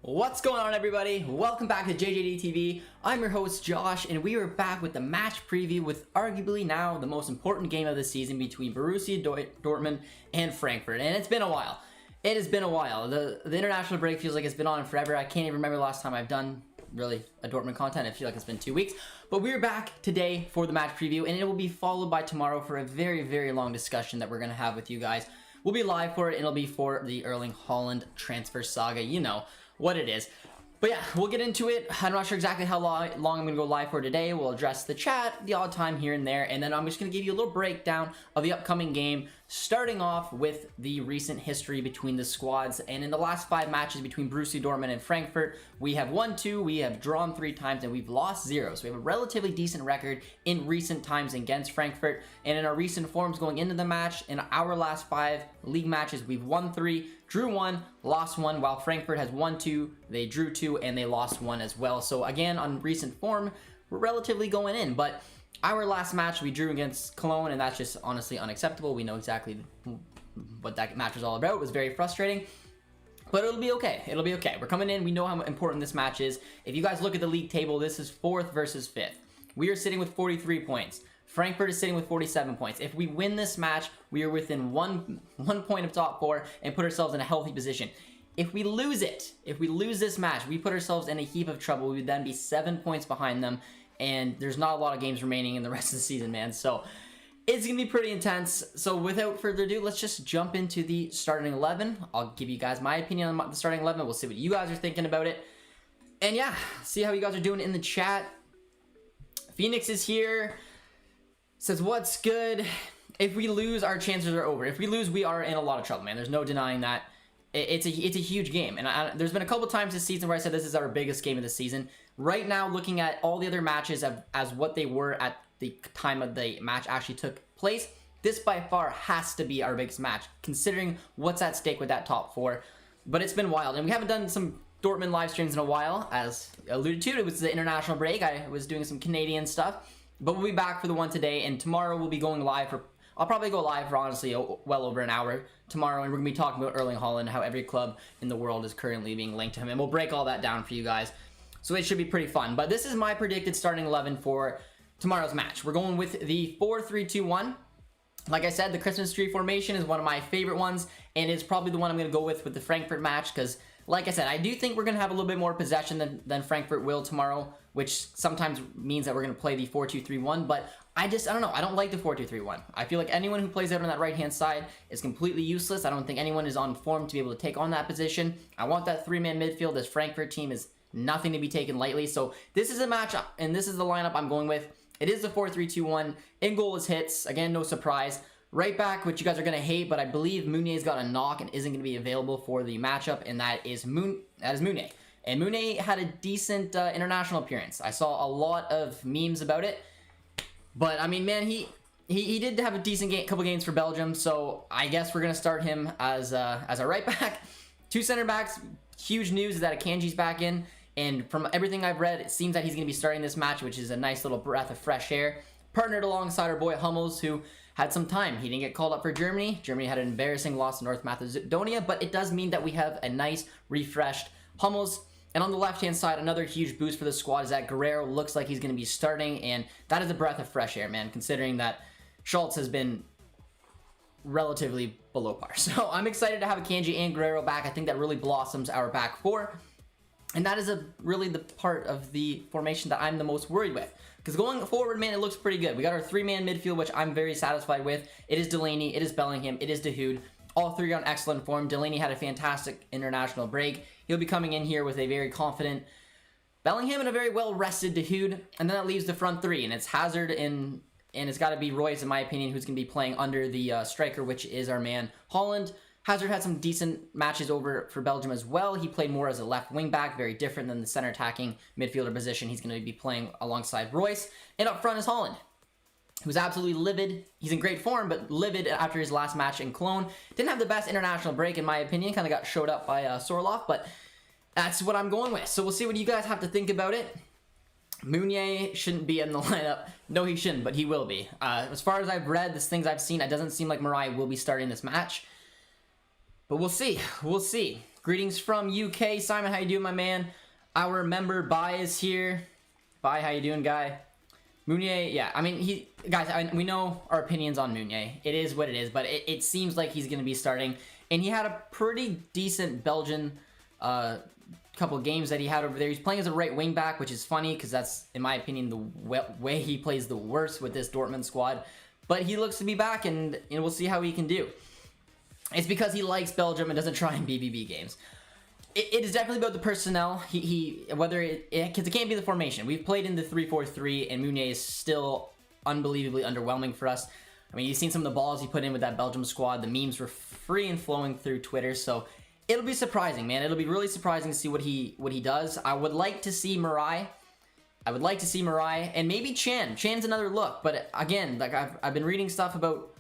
What's going on, everybody? Welcome back to JJD TV. I'm your host Josh, and we are back with the match preview with arguably now the most important game of the season between Borussia Dortmund and Frankfurt. And it's been a while. It has been a while. The international break feels like it's been on forever. I can't even remember the last time I've done really a Dortmund content. I feel like it's been 2 weeks. But we're back today for the match preview, and it will be followed by tomorrow for a very, very long discussion that we're going to have with you guys. We'll be live for it, and it'll be for the Erling Haaland transfer saga. You know what it is. But yeah, we'll get into it. I'm not sure exactly how long I'm going to go live for today. We'll address the chat, the odd time here and there, and then I'm just going to give you a little breakdown of the upcoming game, starting off with the recent history between the squads. And in the last 5 matches between Borussia Dortmund and Frankfurt, we have won 2, we have drawn 3 times, and we've lost 0. So we have a relatively decent record in recent times against Frankfurt. And in our recent forms going into the match, in our last 5 league matches, we've won 3, drew 1, lost 1, while Frankfurt has won 2, they drew 2, and they lost 1 as well. So again, on recent form, we're relatively going in, but our last match we drew against Cologne, and that's just honestly unacceptable. We know exactly what that match was all about. It was very frustrating, but it'll be okay. It'll be okay. We're coming in. We know how important this match is. If you guys look at the league table, this is 4th versus 5th. We are sitting with 43 points. Frankfurt is sitting with 47 points. If we win this match, we are within one point of top 4 and put ourselves in a healthy position. If we lose it, if we lose this match, we put ourselves in a heap of trouble. We would then be 7 points behind them, and there's not a lot of games remaining in the rest of the season, man. So it's going to be pretty intense. So without further ado, let's just jump into the starting 11. I'll give you guys my opinion on the starting 11. We'll see what you guys are thinking about it. And yeah, see how you guys are doing in the chat. Phoenix is here. Says, what's good? If we lose, our chances are over. If we lose, we are in a lot of trouble, man. There's no denying that. It's a huge game. And there's been a couple times this season where I said this is our biggest game of the season. Right now, looking at all the other matches as what they were at the time of the match actually took place, this by far has to be our biggest match, considering what's at stake with that top 4. But it's been wild. And we haven't done some Dortmund live streams in a while, as alluded to. It was the international break. I was doing some Canadian stuff. But we'll be back for the one today, and tomorrow we'll be going live for, I'll probably go live for honestly well over an hour tomorrow, and we're going to be talking about Erling Haaland, how every club in the world is currently being linked to him, and we'll break all that down for you guys. So it should be pretty fun. But this is my predicted starting 11 for tomorrow's match. We're going with the 4-3-2-1. Like I said, the Christmas tree formation is one of my favorite ones, and it's probably the one I'm going to go with the Frankfurt match, because like I said, I do think we're going to have a little bit more possession than Frankfurt will tomorrow, which sometimes means that we're going to play the 4-2-3-1, but I don't know. I don't like the 4-2-3-1. I feel like anyone who plays out on that right-hand side is completely useless. I don't think anyone is on form to be able to take on that position. I want that 3-man midfield. This Frankfurt team is nothing to be taken lightly, so this is a matchup, and this is the lineup I'm going with. It is the 4-3-2-1. In goal is Hitz. Again, no surprise. Right back, which you guys are going to hate, but I believe Meunier's got a knock and isn't going to be available for the matchup, and that is Meunier. And Meunier had a decent international appearance. I saw a lot of memes about it. But, I mean, man, he did have a decent couple games for Belgium, so I guess we're going to start him as a right back. 2 center backs. Huge news is that Akanji's back in, and from everything I've read, it seems that he's going to be starting this match, which is a nice little breath of fresh air. Partnered alongside our boy Hummels, who had some time. He didn't get called up for Germany. Germany had an embarrassing loss to North Macedonia, but it does mean that we have a nice, refreshed Hummels. And on the left-hand side, another huge boost for the squad is that Guerrero looks like he's going to be starting, and that is a breath of fresh air, man, considering that Schultz has been relatively below par. So I'm excited to have Akanji and Guerrero back. I think that really blossoms our back 4. And that is really the part of the formation that I'm the most worried with. Because going forward, man, it looks pretty good. We got our 3-man midfield, which I'm very satisfied with. It is Delaney, it is Bellingham, it is Dahoud. All 3 are on excellent form. Delaney had a fantastic international break. He'll be coming in here with a very confident Bellingham and a very well-rested Dahoud. And then that leaves the front 3, and it's Hazard and it's got to be Royce, in my opinion, who's going to be playing under the striker, which is our man Haaland. Hazard had some decent matches over for Belgium as well. He played more as a left wing back, very different than the center attacking midfielder position. He's going to be playing alongside Royce. And up front is Haaland, who's absolutely livid. He's in great form, but livid after his last match in Cologne. Didn't have the best international break, in my opinion. Kind of got showed up by Sorloth, but that's what I'm going with. So we'll see what you guys have to think about it. Meunier shouldn't be in the lineup. No, he shouldn't, but he will be. As far as I've read, the things I've seen, it doesn't seem like Mariah will be starting this match. But we'll see. We'll see. Greetings from UK. Simon, how you doing, my man? Our member Bai is here. Bai, how you doing, guy? Meunier, yeah, I mean, we know our opinions on Meunier. It is what it is, but it seems like he's going to be starting. And he had a pretty decent Belgian couple of games that he had over there. He's playing as a right wing back, which is funny because that's, in my opinion, the way he plays the worst with this Dortmund squad. But he looks to be back, and we'll see how he can do. It's because he likes Belgium and doesn't try in BBB games. It is definitely about the personnel. Because it can't be the formation. We've played in the 3-4-3, and Meunier is still unbelievably underwhelming for us. I mean, you've seen some of the balls he put in with that Belgium squad. The memes were free and flowing through Twitter, so it'll be surprising, man. It'll be really surprising to see what he does. I would like to see Marai. And maybe Chan. Chan's another look, but again, like I've been reading stuff about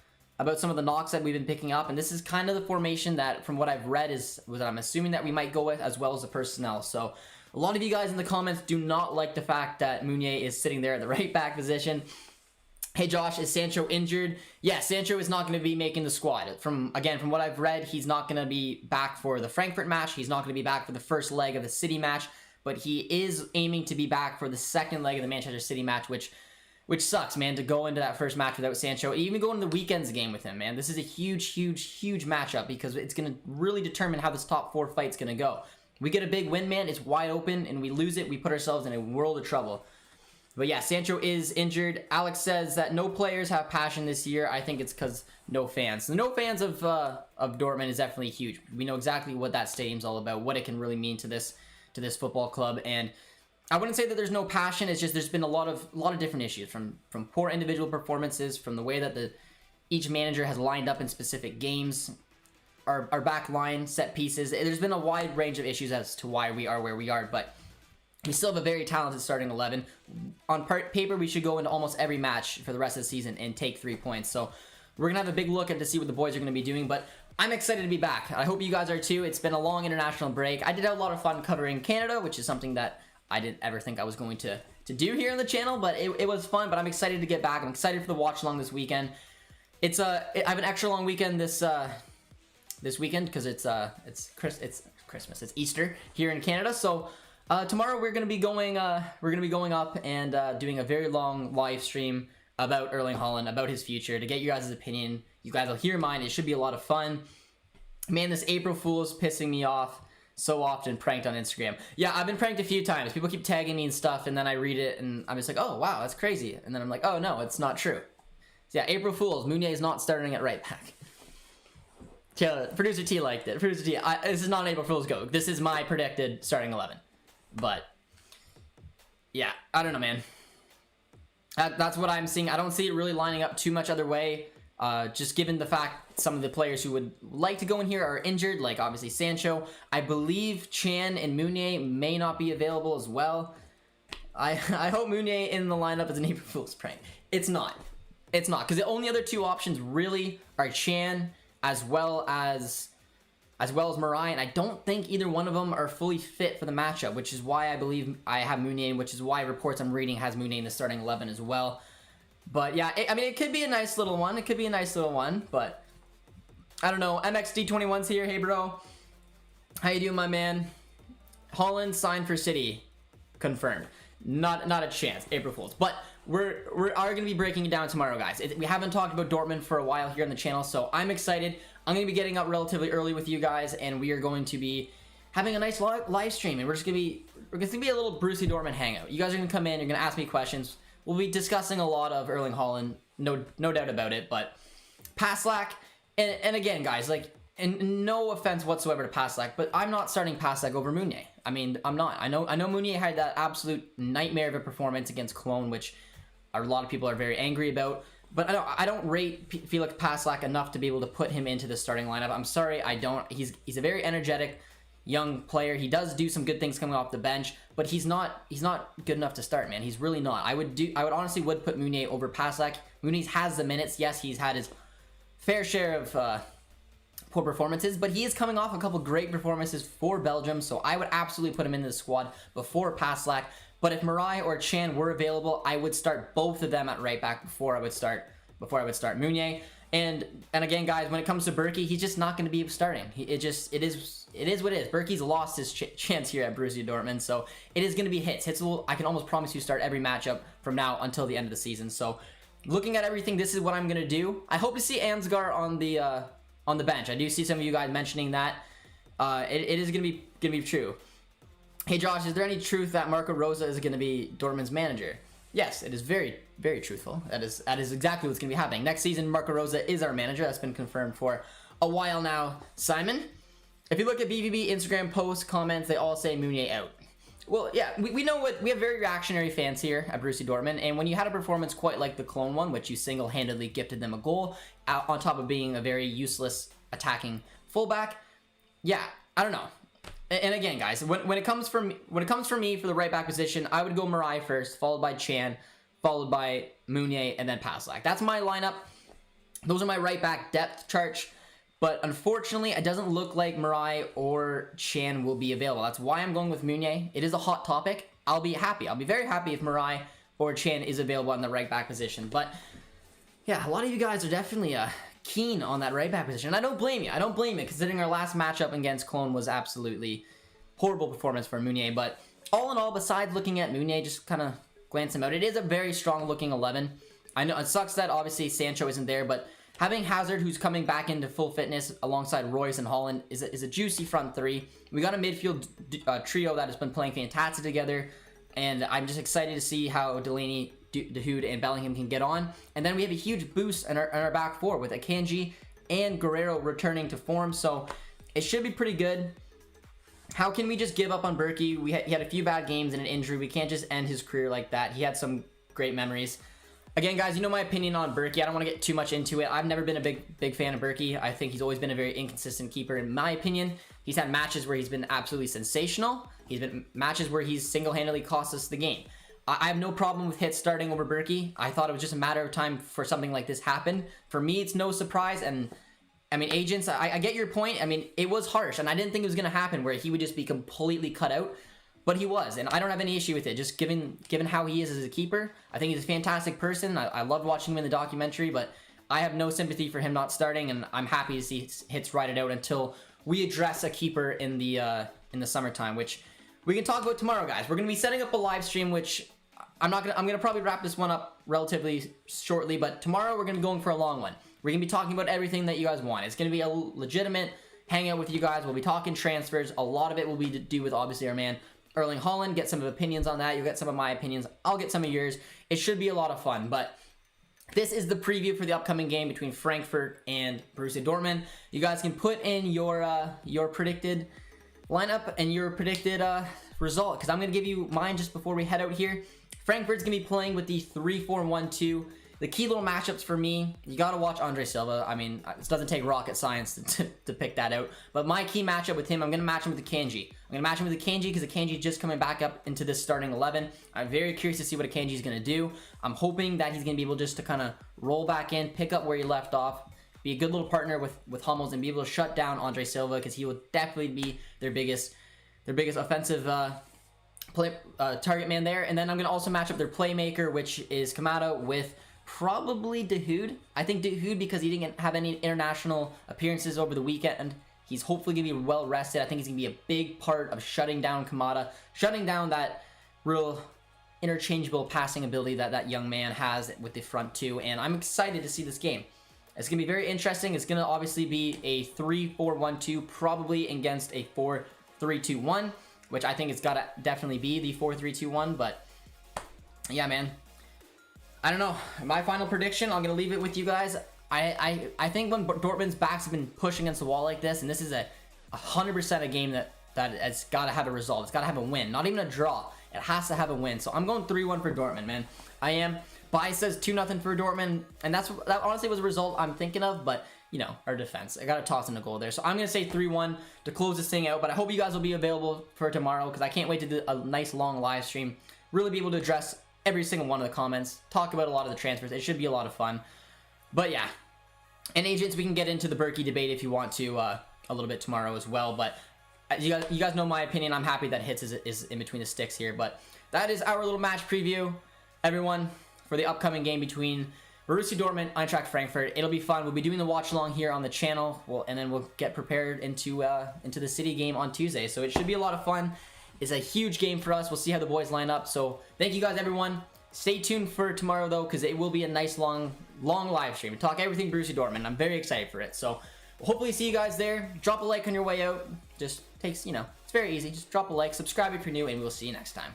some of the knocks that we've been picking up, and this is kind of the formation that, from what I've read, is what I'm assuming that we might go with, as well as the personnel. So a lot of you guys in the comments do not like the fact that Meunier is sitting there at the right back position. Hey Josh, is Sancho injured? Yeah, Sancho is not going to be making the squad. From what I've read, he's not going to be back for the Frankfurt match. He's not going to be back for the first leg of the City match, but he is aiming to be back for the second leg of the Manchester City match, which sucks, man, to go into that first match without Sancho. Even go into the weekend's game with him, man. This is a huge matchup because it's going to really determine how this top 4 fight's going to go. We get a big win, man. It's wide open, and we lose it. We put ourselves in a world of trouble. But yeah, Sancho is injured. Alex says that no players have passion this year. I think it's because no fans. The no fans of Dortmund is definitely huge. We know exactly what that stadium's all about, what it can really mean to this football club. And I wouldn't say that there's no passion. It's just there's been a lot of different issues, from poor individual performances, from the way that each manager has lined up in specific games, our back line, set pieces. There's been a wide range of issues as to why we are where we are, but we still have a very talented starting 11. On paper, we should go into almost every match for the rest of the season and take 3 points. So we're going to have a big look at to see what the boys are going to be doing, but I'm excited to be back. I hope you guys are too. It's been a long international break. I did have a lot of fun covering Canada, which is something that I didn't ever think I was going to do here on the channel, but it was fun. But I'm excited to get back. I'm excited for the watch along this weekend. I have an extra long weekend this weekend because it's Christmas. It's Easter here in Canada. So tomorrow we're gonna be going up and doing a very long live stream about Erling Haaland, about his future, to get you guys' opinion. You guys will hear mine. It should be a lot of fun. Man, this April Fool is pissing me off so often, pranked on Instagram. Yeah, I've been pranked a few times. People keep tagging me and stuff, and then I read it, and I'm just like, oh, wow, that's crazy. And then I'm like, oh, no, it's not true. So yeah, April Fools. Meunier is not starting at right back. Producer T liked it. Producer T, this is not an April Fool's joke. This is my predicted starting 11. But, yeah, I don't know, man. That's what I'm seeing. I don't see it really lining up too much other way. Just given the fact some of the players who would like to go in here are injured, like obviously Sancho. I believe Chan and Meunier may not be available as well. I hope Meunier in the lineup is an April Fool's prank. It's not. It's not, because the only other two options really are Chan as well as Marai, and I don't think either one of them are fully fit for the matchup, which is why I believe I have Meunier, which is why reports I'm reading has Meunier in the starting 11 as well. But yeah, I mean, it could be a nice little one. It could be a nice little one, but I don't know. MXD21's here. Hey, bro. How you doing, my man? Haaland signed for City. Confirmed. Not a chance. April Fools. But we are going to be breaking it down tomorrow, guys. We haven't talked about Dortmund for a while here on the channel, so I'm excited. I'm going to be getting up relatively early with you guys, and we are going to be having a nice live stream, and we're going to be a little Borussia Dortmund hangout. You guys are going to come in. You're going to ask me questions. We'll be discussing a lot of Erling Haaland, no doubt about it, but Paslak, and again, guys, like, and no offense whatsoever to Paslak, but I'm not starting Paslak over Meunier. I mean, I'm not. I know Meunier had that absolute nightmare of a performance against Cologne, which a lot of people are very angry about, but I don't rate Felix Paslak enough to be able to put him into the starting lineup. I'm sorry, I don't. He's a very energetic young player. He does do some good things coming off the bench, but he's not good enough to start, man. He's really not. I would honestly put Meunier over Paslak. Meunier has the minutes. Yes, he's had his fair share of poor performances, but he is coming off a couple great performances for Belgium, so I would absolutely put him into the squad before Paslak. But if Marai or Chan were available, I would start both of them at right back before I would start Meunier. And again, guys, when it comes to Berkey, he's just not going to be starting. It is what it is. Berkey's lost his chance here at Borussia Dortmund, so it is going to be Hitz. Hitz will, I can almost promise you, start every matchup from now until the end of the season. So looking at everything, this is what I'm going to do. I hope to see Ansgar on the bench. I do see some of you guys mentioning that. It is going to be true. Hey Josh, is there any truth that Marco Rose is going to be Dortmund's manager? Yes, it is very, very truthful. That is exactly what's going to be happening. Next season, Marco Rose is our manager. That's been confirmed for a while now. Simon, if you look at BVB Instagram posts, comments, they all say Meunier out. Well, yeah, we know we have very reactionary fans here at Borussia Dortmund, and when you had a performance quite like the Cologne one, which you single-handedly gifted them a goal, on top of being a very useless attacking fullback, yeah, I don't know. And again, guys, when it comes for me for the right back position, I would go Marai first, followed by Chan, followed by Meunier, and then Paslak. That's my lineup. Those are my right back depth charts. But unfortunately, it doesn't look like Marai or Chan will be available. That's why I'm going with Meunier. It is a hot topic. I'll be happy. I'll be very happy if Marai or Chan is available in the right back position. But yeah, a lot of you guys are definitely keen on that right back position. And I don't blame you. I don't blame you, considering our last matchup against Cologne was absolutely horrible performance for Meunier. But all in all, besides looking at Meunier, just kind of glance him out, it is a very strong looking 11. I know it sucks that obviously Sancho isn't there, but having Hazard, who's coming back into full fitness alongside Royce and Holland, is a juicy front three. We got a midfield trio that has been playing fantastic together, and I'm just excited to see how Delaney, Dahoud, and Bellingham can get on. And then we have a huge boost in our back four with Akanji and Guerrero returning to form, so it should be pretty good. How can we just give up on Berkey? He had a few bad games and an injury. We can't just end his career like that. He had some great memories. Again, guys, you know my opinion on Berkey. I don't want to get too much into it. I've never been a big fan of Berkey. I think he's always been a very inconsistent keeper, in my opinion. He's had matches where he's been absolutely sensational. He's been matches where he's single-handedly cost us the game. I have no problem with Hitz starting over Berkey. I thought it was just a matter of time for something like this happen. For me, it's no surprise, and I mean, agents, I get your point. I mean, it was harsh, and I didn't think it was going to happen where he would just be completely cut out. But he was, and I don't have any issue with it. Just given how he is as a keeper, I think he's a fantastic person. I loved watching him in the documentary, but I have no sympathy for him not starting, and I'm happy to see Hitz ride it out until we address a keeper in the summertime, which we can talk about tomorrow, guys. We're gonna be setting up a live stream, which I'm gonna probably wrap this one up relatively shortly, but tomorrow we're gonna be going for a long one. We're gonna be talking about everything that you guys want. It's gonna be a legitimate hangout with you guys. We'll be talking transfers. A lot of it will be to do with obviously our man Erling Haaland. Get some opinions on that. You'll get some of my opinions. I'll get some of yours. It should be a lot of fun. But this is the preview for the upcoming game between Frankfurt and Borussia Dortmund. You guys can put in your predicted lineup and your predicted result, because I'm going to give you mine just before we head out here. Frankfurt's going to be playing with the 3-4-1-2. The key little matchups for me, you got to watch Andre Silva. I mean, it doesn't take rocket science to pick that out. But my key matchup with him, I'm going to match him with Akanji. I'm going to match him with Akanji because Akanji is just coming back up into this starting 11. I'm very curious to see what Akanji is going to do. I'm hoping that he's going to be able just to kind of roll back in, pick up where he left off, be a good little partner with Hummels, and be able to shut down Andre Silva, because he will definitely be their biggest offensive target man there. And then I'm going to also match up their playmaker, which is Kamada, with probably Dahoud. I think Dahoud, because he didn't have any international appearances over the weekend, he's hopefully going to be well rested. I think he's going to be a big part of shutting down Kamada, shutting down that real interchangeable passing ability that young man has with the front two. And I'm excited to see this game. It's going to be very interesting. It's going to obviously be a 3-4-1-2, probably against a 4-3-2-1, which I think it's got to definitely be the 4-3-2-1. But yeah, man, I don't know. My final prediction, I'm going to leave it with you guys. I think when Dortmund's backs have been pushed against the wall like this, and this is 100% a game that has got to have a result. It's got to have a win. Not even a draw. It has to have a win. So I'm going 3-1 for Dortmund, man. I am. Bias says 2-0 for Dortmund, and that honestly was a result I'm thinking of, but, you know, our defense. I got to toss in a goal there. So I'm going to say 3-1 to close this thing out, but I hope you guys will be available for tomorrow, because I can't wait to do a nice long live stream. Really be able to address every single one of the comments, talk about a lot of the transfers. It should be a lot of fun. But yeah, and agents, we can get into the Berkey debate if you want to a little bit tomorrow as well. But you guys know my opinion. I'm happy that Hitz is in between the sticks here. But that is our little match preview, everyone, for the upcoming game between Borussia Dortmund, Eintracht Frankfurt. It'll be fun. We'll be doing the watch along here on the channel, and then we'll get prepared into the City game on Tuesday. So it should be a lot of fun. It's a huge game for us. We'll see how the boys line up. So thank you guys, everyone. Stay tuned for tomorrow though, because it will be a nice long live stream. We talk everything Borussia Dortmund. I'm very excited for it. So hopefully see you guys there. Drop a like on your way out. Just takes, it's very easy. Just drop a like, subscribe if you're new, and we'll see you next time.